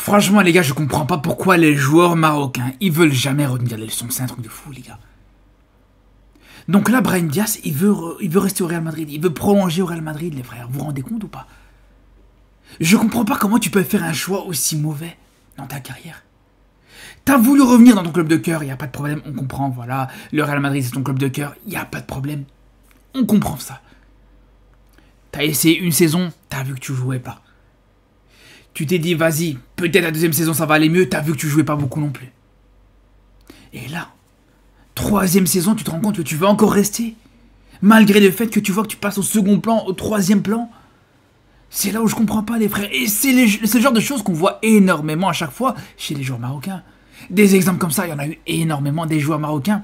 Franchement, les gars, je comprends pas pourquoi les joueurs marocains, ils veulent jamais retenir les leçons. C'est un truc de fou, les gars. Donc là, Brahim Diaz, il veut rester au Real Madrid. Il veut prolonger au Real Madrid, les frères. Vous vous rendez compte ou pas? Je comprends pas comment tu peux faire un choix aussi mauvais dans ta carrière. T'as voulu revenir dans ton club de cœur, il n'y a pas de problème, on comprend, voilà. Le Real Madrid, c'est ton club de cœur, il n'y a pas de problème. On comprend ça. T'as essayé une saison, t'as vu que tu jouais pas. Tu t'es dit, vas-y, peut-être la deuxième saison ça va aller mieux, t'as vu que tu jouais pas beaucoup non plus. Et là, troisième saison, tu te rends compte que tu veux encore rester. Malgré le fait que tu vois que tu passes au second plan, au troisième plan. C'est là où je comprends pas, les frères. Et c'est le genre de choses qu'on voit énormément à chaque fois chez les joueurs marocains. Des exemples comme ça, il y en a eu énormément, des joueurs marocains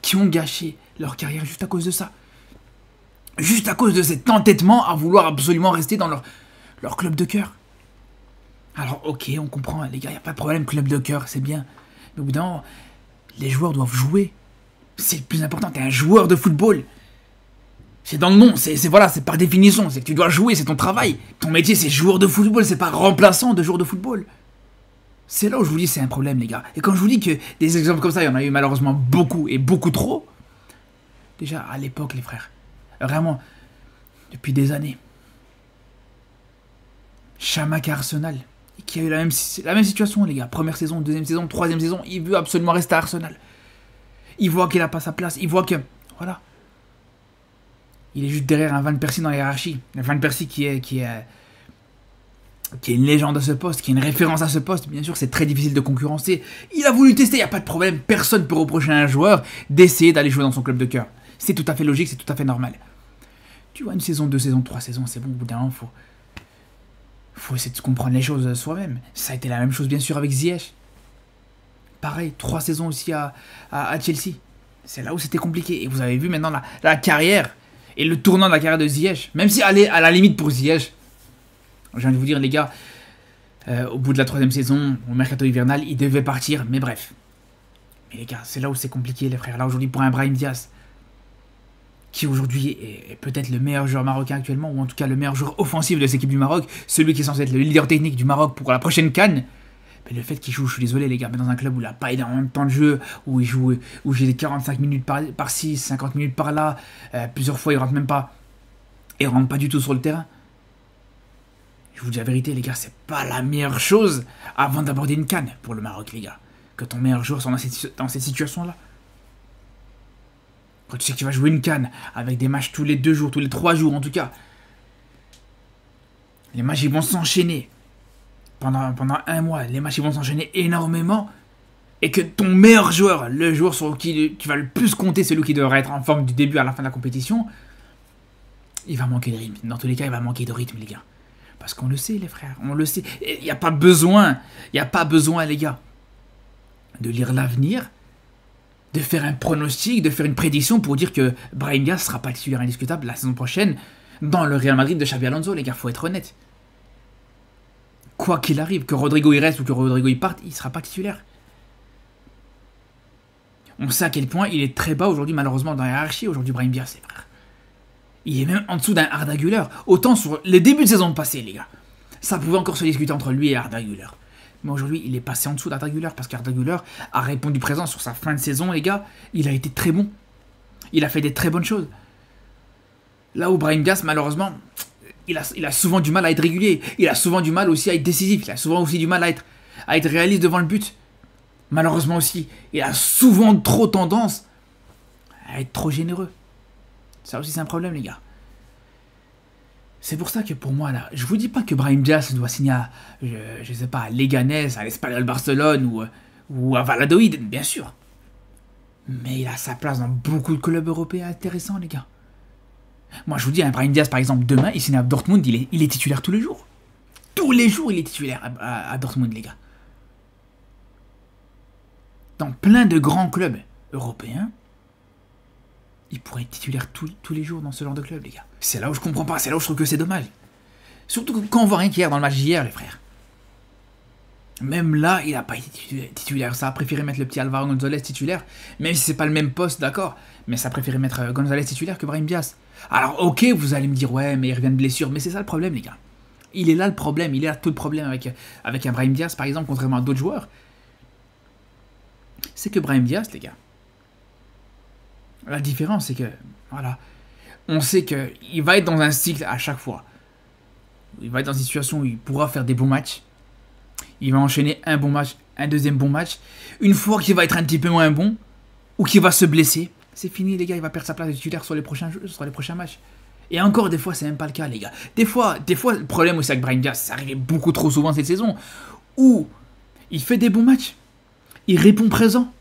qui ont gâché leur carrière juste à cause de ça. Juste à cause de cet entêtement à vouloir absolument rester dans leur club de cœur. Alors ok, on comprend, les gars, il n'y a pas de problème, club de cœur, c'est bien. Mais au bout d'un moment, les joueurs doivent jouer. C'est le plus important, t'es un joueur de football. C'est dans le nom, voilà, c'est par définition, c'est que tu dois jouer, c'est ton travail. Ton métier, c'est joueur de football, c'est pas remplaçant de joueur de football. C'est là où je vous dis c'est un problème, les gars. Et quand je vous dis que des exemples comme ça, il y en a eu malheureusement beaucoup et beaucoup trop. Déjà, à l'époque, les frères, vraiment, depuis des années, Chamakh à Arsenal, qui a eu la même situation, les gars. Première saison, deuxième saison, troisième saison, il veut absolument rester à Arsenal. Il voit qu'il n'a pas sa place, il voit que, voilà. Il est juste derrière un Van Persie dans la hiérarchie. Un Van Persie qui est une légende à ce poste, qui est une référence à ce poste. Bien sûr, c'est très difficile de concurrencer. Il a voulu tester, il n'y a pas de problème. Personne ne peut reprocher à un joueur d'essayer d'aller jouer dans son club de cœur. C'est tout à fait logique, c'est tout à fait normal. Tu vois, une saison, deux saisons, trois saisons, c'est bon, au bout d'un moment, faut essayer de comprendre les choses soi-même. Ça a été la même chose, bien sûr, avec Ziyech. Pareil, 3 saisons aussi à Chelsea. C'est là où c'était compliqué. Et vous avez vu maintenant la carrière et le tournant de la carrière de Ziyech. Même si elle est à la limite pour Ziyech, j'ai envie de vous dire, les gars, au bout de la 3e saison, au mercato hivernal, il devait partir, mais bref. Mais les gars, c'est là où c'est compliqué, les frères. Là, aujourd'hui, pour un Brahim Diaz, qui aujourd'hui est peut-être le meilleur joueur marocain actuellement, ou en tout cas le meilleur joueur offensif de cette équipe du Maroc, celui qui est censé être le leader technique du Maroc pour la prochaine CAN, mais le fait qu'il joue, je suis désolé les gars, mais dans un club où il n'a pas énormément de temps de jeu, où j'ai des 45 minutes par-ci, 50 minutes par-là, plusieurs fois il rentre même pas, et il rentre pas du tout sur le terrain. Je vous dis la vérité les gars, c'est pas la meilleure chose avant d'aborder une CAN pour le Maroc les gars, que ton meilleur joueur soit dans cette situation-là. Quand tu sais que tu vas jouer une CAN avec des matchs tous les 2 jours, tous les 3 jours en tout cas, les matchs ils vont s'enchaîner. Pendant un mois, les matchs ils vont s'enchaîner énormément. Et que ton meilleur joueur, le joueur sur qui tu vas le plus compter, celui qui devrait être en forme du début à la fin de la compétition, il va manquer de rythme. Dans tous les cas, il va manquer de rythme, les gars. Parce qu'on le sait, les frères, on le sait. Il n'y a pas besoin, les gars, de lire l'avenir, de faire un pronostic, de faire une prédiction pour dire que Brahim Diaz ne sera pas titulaire indiscutable la saison prochaine dans le Real Madrid de Xabi Alonso, les gars, faut être honnête. Quoi qu'il arrive, que Rodrigo y reste ou que Rodrigo y parte, il ne sera pas titulaire. On sait à quel point il est très bas aujourd'hui, malheureusement, dans la hiérarchie, aujourd'hui, Brahim Diaz, c'est vrai. Il est même en dessous d'un Arda Güler. Autant sur les débuts de saison passée, les gars. Ça pouvait encore se discuter entre lui et Arda Güler. Mais aujourd'hui, il est passé en dessous d'Arda Güler parce qu'Arda Güler a répondu présent sur sa fin de saison, les gars. Il a été très bon. Il a fait des très bonnes choses. Là où Brahim Diaz, malheureusement, il a souvent du mal à être régulier. Il a souvent du mal aussi à être décisif. Il a souvent aussi du mal à être réaliste devant le but. Malheureusement aussi, il a souvent trop tendance à être trop généreux. Ça aussi, c'est un problème, les gars. C'est pour ça que pour moi, là, je vous dis pas que Brahim Diaz doit signer à, je sais pas, à Leganés, à l'Espanyol Barcelone ou à Valladolid, bien sûr. Mais il a sa place dans beaucoup de clubs européens intéressants, les gars. Moi, je vous dis, Brahim Diaz, par exemple, demain, il signe à Dortmund, il est titulaire tous les jours. Tous les jours, il est titulaire à Dortmund, les gars. Dans plein de grands clubs européens, il pourrait être titulaire tous les jours dans ce genre de club, les gars. C'est là où je comprends pas, c'est là où je trouve que c'est dommage. Surtout quand on voit rien qu'hier dans le match d'hier, les frères. Même là, il n'a pas été titulaire. Ça a préféré mettre le petit Álvaro González titulaire, même si c'est pas le même poste, d'accord. Mais ça a préféré mettre González titulaire que Brahim Diaz. Alors ok, vous allez me dire, ouais, mais il revient de blessure. Mais c'est ça le problème, les gars. Il est là le problème, il est là tout le problème avec un Brahim Diaz, par exemple, contrairement à d'autres joueurs. C'est que Brahim Diaz, les gars, la différence, c'est que, voilà, on sait qu'il va être dans un cycle à chaque fois. Il va être dans une situation où il pourra faire des bons matchs. Il va enchaîner un bon match, un deuxième bon match. Une fois qu'il va être un petit peu moins bon, ou qu'il va se blesser, c'est fini, les gars, il va perdre sa place de titulaire sur les prochains matchs. Et encore, des fois, c'est même pas le cas, les gars. Des fois le problème aussi avec Brahim Diaz, ça arrivait beaucoup trop souvent cette saison, où il fait des bons matchs, il répond présent.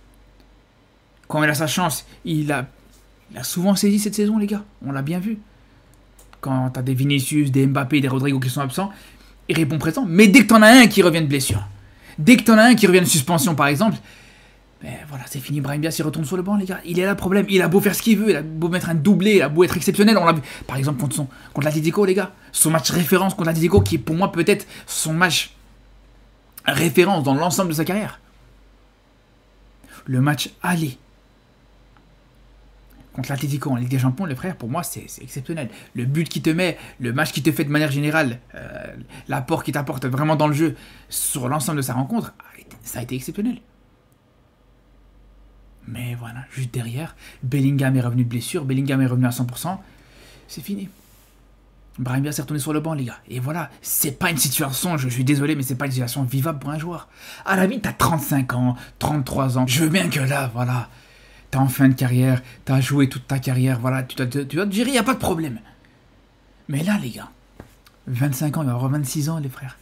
Quand il a sa chance, il a souvent saisi cette saison, les gars. On l'a bien vu. Quand t'as des Vinicius, des Mbappé, des Rodrigo qui sont absents, il répond présent. Mais dès que t'en as un qui revient de blessure, dès que t'en as un qui revient de suspension, par exemple, ben voilà, c'est fini. Brahim Diaz, il retourne sur le banc, les gars. Il est là le problème. Il a beau faire ce qu'il veut, il a beau mettre un doublé, il a beau être exceptionnel. On l'a vu, par exemple, contre l'Atlético, les gars. Son match référence contre l'Atlético, qui est pour moi peut-être son match référence dans l'ensemble de sa carrière. Le match aller contre l'Atlético en Ligue des Champions, les frères, pour moi, c'est exceptionnel. Le but qu'il te met, le match qu'il te fait de manière générale, l'apport qu'il t'apporte vraiment dans le jeu sur l'ensemble de sa rencontre, ça a été exceptionnel. Mais voilà, juste derrière, Bellingham est revenu de blessure, Bellingham est revenu à 100%, c'est fini. Brahim Diaz est retourné sur le banc, les gars. Et voilà, c'est pas une situation, je suis désolé, mais c'est pas une situation vivable pour un joueur. À la vie, t'as 35 ans, 33 ans, je veux bien que là, voilà, t'es en fin de carrière, t'as joué toute ta carrière, voilà, tu dois te gérer, y a pas de problème. Mais là, les gars, 25 ans, il va avoir 26 ans, les frères.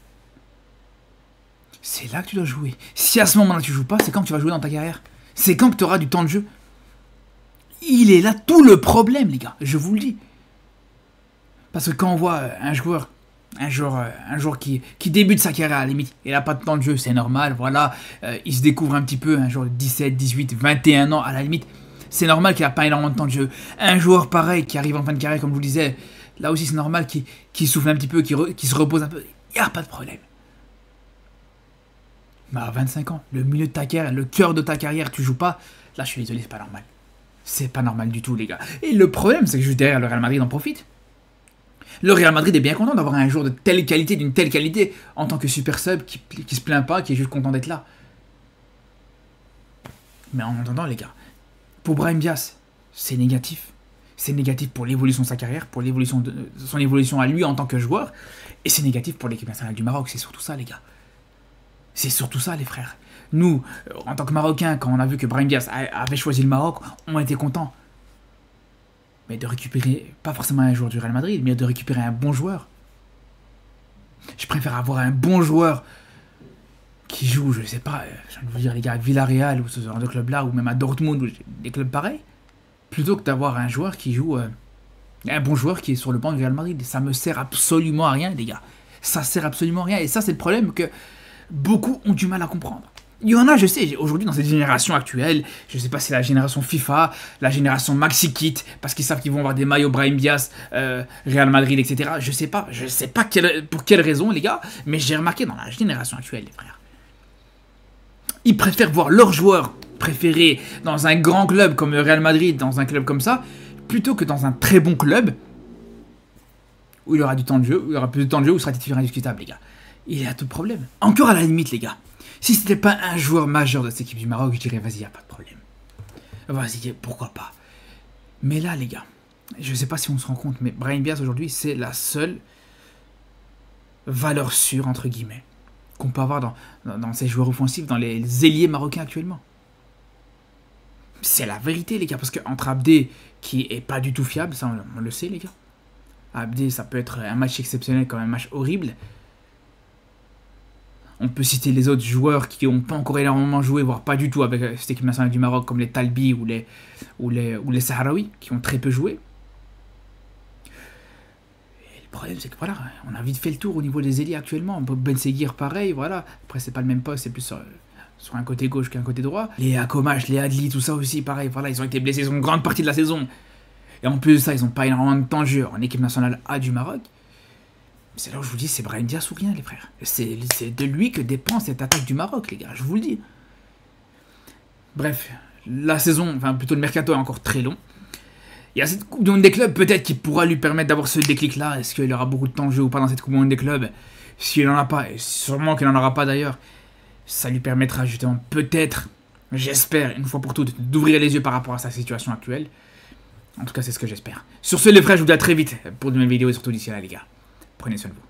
C'est là que tu dois jouer. Si à ce moment-là tu joues pas, c'est quand que tu vas jouer dans ta carrière. C'est quand que tu auras du temps de jeu. Il est là tout le problème, les gars, je vous le dis. Parce que quand on voit un joueur qui débute sa carrière à la limite, il n'a pas de temps de jeu, c'est normal, voilà, il se découvre un petit peu, un joueur de 17, 18, 21 ans à la limite, c'est normal qu'il n'a pas énormément de temps de jeu. Un joueur pareil qui arrive en fin de carrière, comme je vous le disais, là aussi c'est normal qu'il souffle un petit peu, qu'il se repose un peu, il n'y a pas de problème. Mais à 25 ans, le milieu de ta carrière, le cœur de ta carrière, tu joues pas, là je suis désolé, c'est pas normal. C'est pas normal du tout, les gars. Et le problème, c'est que juste derrière, le Real Madrid en profite. Le Real Madrid est bien content d'avoir un joueur de telle qualité, d'une telle qualité, en tant que super sub, qui se plaint pas, qui est juste content d'être là. Mais en entendant, les gars, pour Brahim Diaz, c'est négatif. C'est négatif pour l'évolution de sa carrière, pour son évolution à lui en tant que joueur, et c'est négatif pour l'équipe nationale du Maroc. C'est surtout ça, les gars. C'est surtout ça, les frères. Nous, en tant que Marocains, quand on a vu que Brahim Diaz avait choisi le Maroc, on était contents. Mais de récupérer, pas forcément un joueur du Real Madrid, mais de récupérer un bon joueur. Je préfère avoir un bon joueur qui joue, je sais pas, je viens de vous dire les gars, à Villarreal ou ce genre de club-là, ou même à Dortmund, ou des clubs pareils, plutôt que d'avoir un joueur qui joue, un bon joueur qui est sur le banc du Real Madrid. Ça me sert absolument à rien, les gars. Ça sert absolument à rien. Et ça, c'est le problème que beaucoup ont du mal à comprendre. Il y en a, je sais, aujourd'hui dans cette génération actuelle, je sais pas si c'est la génération FIFA, la génération Maxi Kit, parce qu'ils savent qu'ils vont avoir des maillots Brahim Diaz, Real Madrid, etc. Je sais pas pour quelle raison, les gars, mais j'ai remarqué dans la génération actuelle, les frères. Ils préfèrent voir leur joueur préféré dans un grand club comme le Real Madrid, dans un club comme ça, plutôt que dans un très bon club, où il aura du temps de jeu, où il aura plus de temps de jeu, où il sera titulaire indiscutable, les gars. Il y a tout le problème. Encore à la limite, les gars. Si c'était pas un joueur majeur de cette équipe du Maroc, je dirais vas-y, y a pas de problème. Vas-y, pourquoi pas. Mais là, les gars, je sais pas si on se rend compte, mais Brahim Diaz aujourd'hui, c'est la seule valeur sûre, entre guillemets, qu'on peut avoir dans ces joueurs offensifs, dans les ailiers marocains actuellement. C'est la vérité, les gars, parce qu'entre Abdé, qui est pas du tout fiable, ça on le sait, les gars. Abdé, ça peut être un match exceptionnel comme un match horrible. On peut citer les autres joueurs qui n'ont pas encore énormément joué, voire pas du tout avec cette équipe nationale du Maroc, comme les Talbi ou les Sahraoui, qui ont très peu joué. Et le problème, c'est que voilà, on a vite fait le tour au niveau des ailiers actuellement. Ben Seguir, pareil, voilà. Après, c'est pas le même poste, c'est plus sur un côté gauche qu'un côté droit. Les Akomash, les Adli, tout ça aussi, pareil, voilà, ils ont été blessés sur une grande partie de la saison. Et en plus de ça, ils n'ont pas énormément de temps de jeu en équipe nationale A du Maroc. C'est là où je vous dis, c'est Brahim Diaz ou rien, les frères. C'est de lui que dépend cette attaque du Maroc, les gars, je vous le dis. Bref, la saison, enfin plutôt le mercato est encore très long. Il y a cette Coupe du Monde des clubs, peut-être, qui pourra lui permettre d'avoir ce déclic-là. Est-ce qu'il aura beaucoup de temps de jeu ou pas dans cette Coupe du Monde des clubs? S'il n'en a pas, et sûrement qu'il n'en aura pas d'ailleurs, ça lui permettra justement, peut-être, j'espère, une fois pour toutes, d'ouvrir les yeux par rapport à sa situation actuelle. En tout cas, c'est ce que j'espère. Sur ce, les frères, je vous dis à très vite pour de nouvelles vidéos et surtout d'ici là, les gars. Prenez soin de vous.